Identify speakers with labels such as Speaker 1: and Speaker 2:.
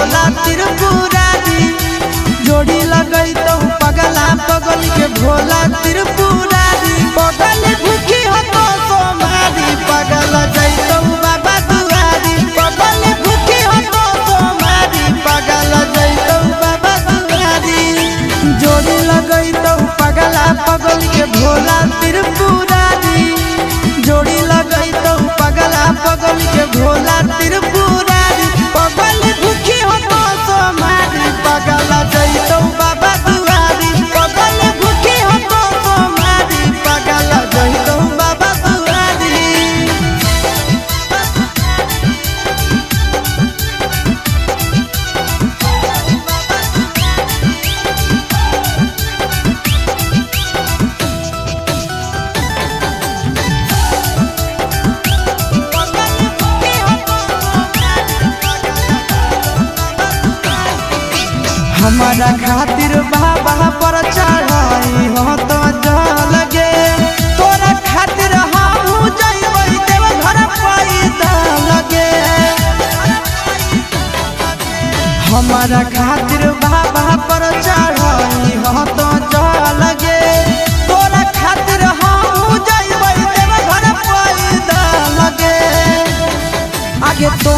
Speaker 1: भोला त्रिपुरारी। जोड़ी लगई तो पगला पगल के भोला त्रिपुरारी। पगल भूखी हो तो सोमारी पगल जैतो बाबा दुआरी। पगल भूखी हो तो सोमारी पगल जैतो बाबा दुआरी। जोड़ी लगई तो पगला पगल के भोला त्रिपुरारी। जोड़ी लगई तो पगला पगल के भोला त्रिपुरारी। पगल भूखी हो तो सोमारी पगल जैतो बाबा दुआरी। पगल भूखी हो तो सोमारी पगल जैतो बाबा दुआरी। हमारा खातिर बाबा पर चढ़ाई हो तो जल गे। तोरा खातिर हम जइबै देव घर पैदा लगे। हमारा खातिर बाबा पर चढ़ाई हो तो जल गे। तोरा खातिर हम जइबै देव घर पैदा लगे। आगे तो